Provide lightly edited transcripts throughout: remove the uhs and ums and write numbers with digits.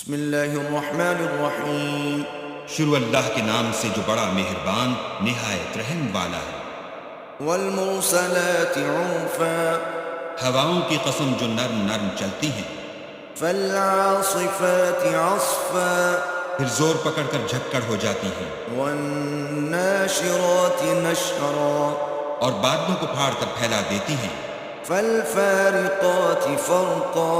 بسم اللہ الرحمن الرحیم۔ شروع اللہ کے نام سے جو بڑا مہربان نہایت رحم والا ہے۔ والمرسلات عرفا، ہواؤں کی قسم جو نرم نرم چلتی ہیں۔ فالعاصفات عصفا، پھر زور پکڑ کر جھکڑ ہو جاتی ہیں۔ والناشرات نشرا، اور بادلوں کو پھاڑ کر پھیلا دیتی ہیں۔ فالفارقات فرقا،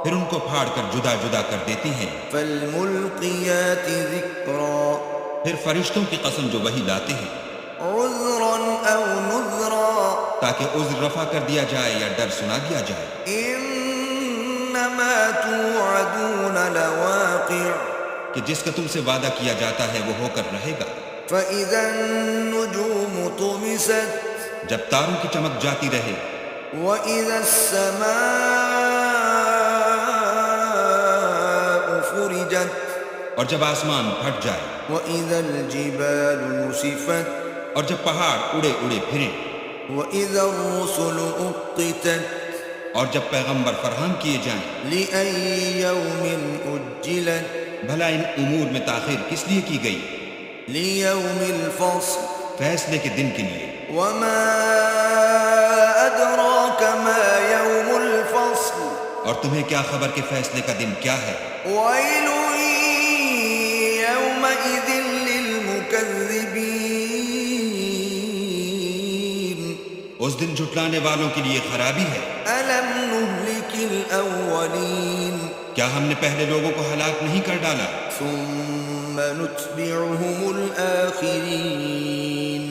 پھر ان کو پھاڑ کر جدا جدا کر دیتی ہیں۔ فالملقیات ذکرا، پھر فرشتوں کی قسم جو وحی لاتے ہیں۔ عذرا او نذرا، تاکہ عذر رفع کر دیا جائے یا ڈر سنا دیا جائے۔ انما توعدون لواقع، کہ جس کا تم سے وعدہ کیا جاتا ہے وہ ہو کر رہے گا۔ فاذا النجوم طمست، جب تاروں کی چمک جاتی رہے۔ وَإِذَا السَّمَاءُ فُرِجَتْ، اور جب آسمان پھٹ جائے۔ وَإِذَا الْجِبَالُ نُسِفَتْ، اور جب پہاڑ اڑے اڑے پھریں۔ وَإِذَا الرُّسُلُ أُقِّتَتْ، اور جب پیغمبر فراہم کیے جائیں۔ لِأَيِّ يَوْمٍ أُجِّلَتْ، بھلا ان امور میں تاخیر کس لیے کی گئی؟ لِيَوْمِ الْفَصْلِ، فیصلے کے دن کے لیے۔ وَمَا أَدْرَاكَ مَا يَوْمُ الْفَصْلِ، اور تمہیں کیا خبر کہ فیصلے کا دن کیا ہے؟ وَيْلٌ يَوْمَئِذٍ لِّلْمُكَذِّبِينَ، اس دن جھٹلانے والوں کے لیے خرابی ہے۔ أَلَمْ نُهْلِكِ الْأَوَّلِينَ، کیا ہم نے پہلے لوگوں کو ہلاک نہیں کر ڈالا؟ ثُمَّ نُتْبِعُهُمُ الْآخِرِينَ،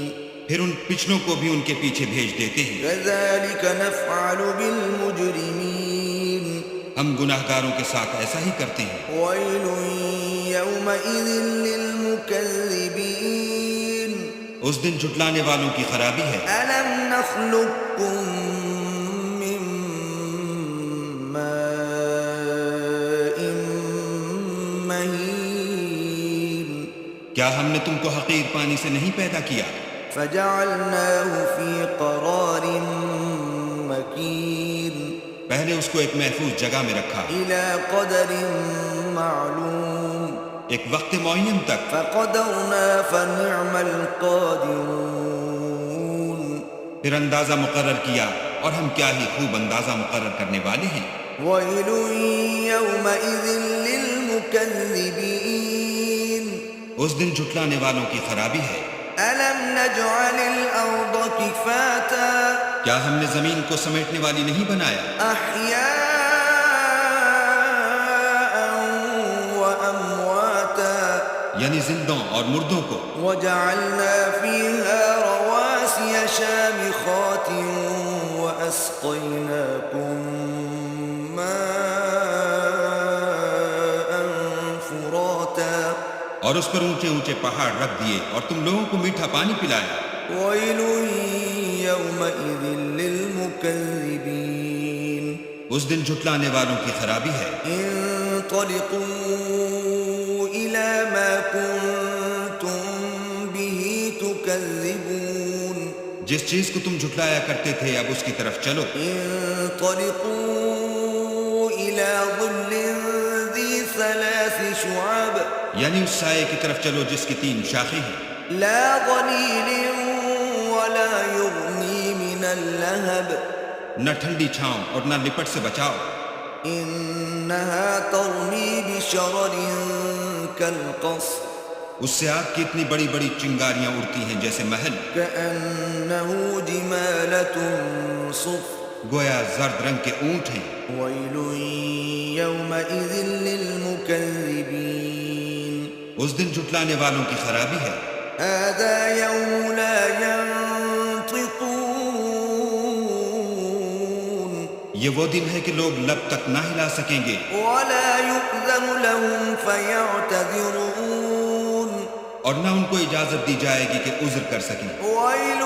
پھر ان پچھلوں کو بھی ان کے پیچھے بھیج دیتے ہیں۔ كَذَلِكَ نَفْعَلُ بِالْمُجْرِمِينَ، ہم گناہگاروں کے ساتھ ایسا ہی کرتے ہیں۔ وَيْلٌ يَوْمَئِذٍ لِّلْمُكَذِّبِينَ، اس دن جھٹلانے والوں کی خرابی ہے۔ أَلَمْ نَخْلُقكُّم مِّن مَّاءٍ مَّهِينٍ، کیا ہم نے تم کو حقیر پانی سے نہیں پیدا کیا؟ فَجَعَلْنَاهُ فِي قَرَارٍ مَّكِينٍ، پہلے اس کو ایک محفوظ جگہ میں رکھا، إِلَى قَدَرٍ مَّعْلُومٍ، ایک وقت معین تک۔ فَقَدَرْنَا فَنِعْمَ الْقَادِرُونَ، پھر اندازہ مقرر کیا اور ہم کیا ہی خوب اندازہ مقرر کرنے والے ہیں۔ وَيْلٌ يَوْمَئِذٍ لِّلْمُكَذِّبِينَ، اس دن جھٹلانے والوں کی خرابی ہے۔ أَلَمْ نَجْعَلِ الْأَرْضَ كِفَاتًا، کیا ہم نے زمین کو سمیٹنے والی نہیں بنایا؟ أَحْيَاءً وَأَمْوَاتًا، یعنی زندوں اور مردوں کو۔ وَجَعَلْنَا فِيهَا رَوَاسِيَ شَامِخَاتٍ وَأَسْقَيْنَاكُم مَّاءً فُرَاتًا، اور اس پر اونچے اونچے پہاڑ رکھ دیے اور تم لوگوں کو میٹھا پانی پلایا۔ وَيْلٌ يَوْمَئِذٍ لِّلْمُكَذِّبِينَ، اس دن جھٹلانے والوں کی خرابی ہے۔ انطلقوا إِلَى مَا كُنتُم بِهِ تُكَذِّبُونَ، جس چیز کو تم جھٹلایا کرتے تھے اب اس کی طرف چلو۔ انطلقوا إِلَى ظِلٍّ ذِي ثَلَاثِ شُعَبٍ، یعنی اس سائے کی طرف چلو جس کی 3 شاخیں ہیں۔ لا ظليل ولا يغني من اللهب، نہ ٹھنڈی چھاؤں اور نہ لپٹ سے بچاؤ۔ إنها ترمي بشرر كالقصر، اس سے آگ کی اتنی بڑی بڑی چنگاریاں اڑتی ہیں جیسے محل، كأنه جمالة صفر، گویا زرد رنگ کے اونٹ ہیں۔ ويل يومئذ للمكذبين، اس دن جھٹلانے والوں کی خرابی ہے۔ هذا يوم لا ينطقون، یہ وہ دن ہے کہ لوگ لب تک نہ ہلا سکیں گے۔ ولا يؤذن لهم فيعتذرون، اور نہ ان کو اجازت دی جائے گی کہ عذر کر سکیں۔ ويل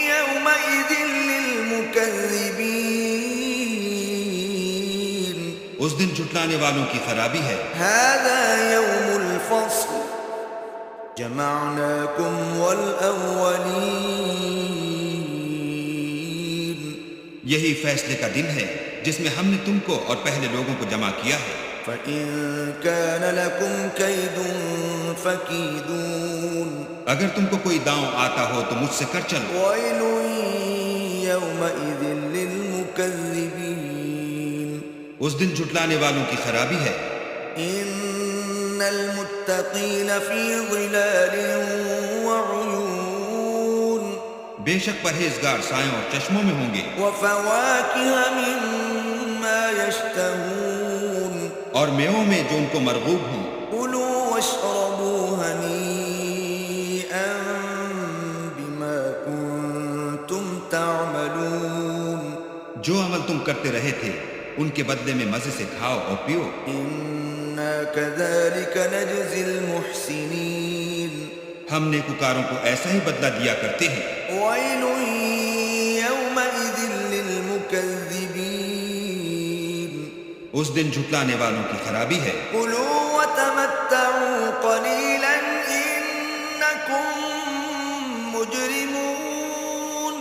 يومئذ للمكذبين، اس دن جھٹلانے والوں کی خرابی ہے۔ هذا يوم الفصل، جمعناكم والأولين، یہی فیصلے کا دن ہے جس میں ہم نے تم کو اور پہلے لوگوں کو جمع کیا ہے۔ فإن كان لكم كيد فكيدون اگر تم کو کوئی داؤں آتا ہو تو مجھ سے کر چلو. ويل يومئذ للمكذبين اس دن جھٹلانے والوں کی خرابی ہے. إن المتقين في ظلال وعيون بے شک پرہیزگار سایوں اور چشموں میں ہوں گے. وفواكه مما يشتهون اور میووں میں جو ان کو مرغوب ہوں. كلوا واشربوا هنيئا بما كنتم تعملون جو عمل تم کرتے رہے تھے ان کے بدلے میں مزے سے کھاؤ اور پیو. إنا كذلك نجزي المحسنين ہم نیکوکاروں کو ایسا ہی بدلہ دیا کرتے ہیں. ويل يومئذ للمكذبين اس دن جھٹلانے والوں کی خرابی ہے. كلوا وتمتعوا قليلا إنكم مجرمون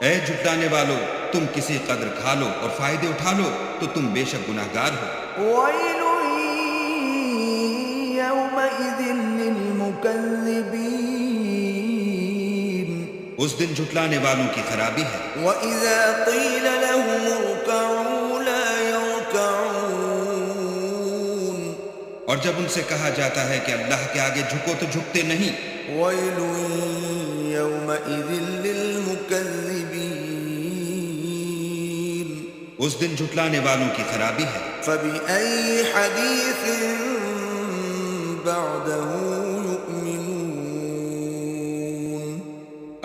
اے جھٹلانے والو تم کسی قدر کھا لو اور فائدے اٹھا لو تو تم بے شک گناہگار ہو. ويل يومئذ للمكذبين اس دن جھٹلانے والوں کی خرابی ہے. وإذا قيل لهم اركعوا لا يركعون اور جب ان سے کہا جاتا ہے کہ اللہ کے آگے جھکو تو جھکتے نہیں. ويل يومئذ للمكذبين اس دن جھٹلانے والوں کی خرابی ہے. فبأي حديث بعده يؤمنون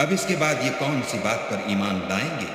اب اس کے بعد یہ کون سی بات پر ایمان لائیں گے؟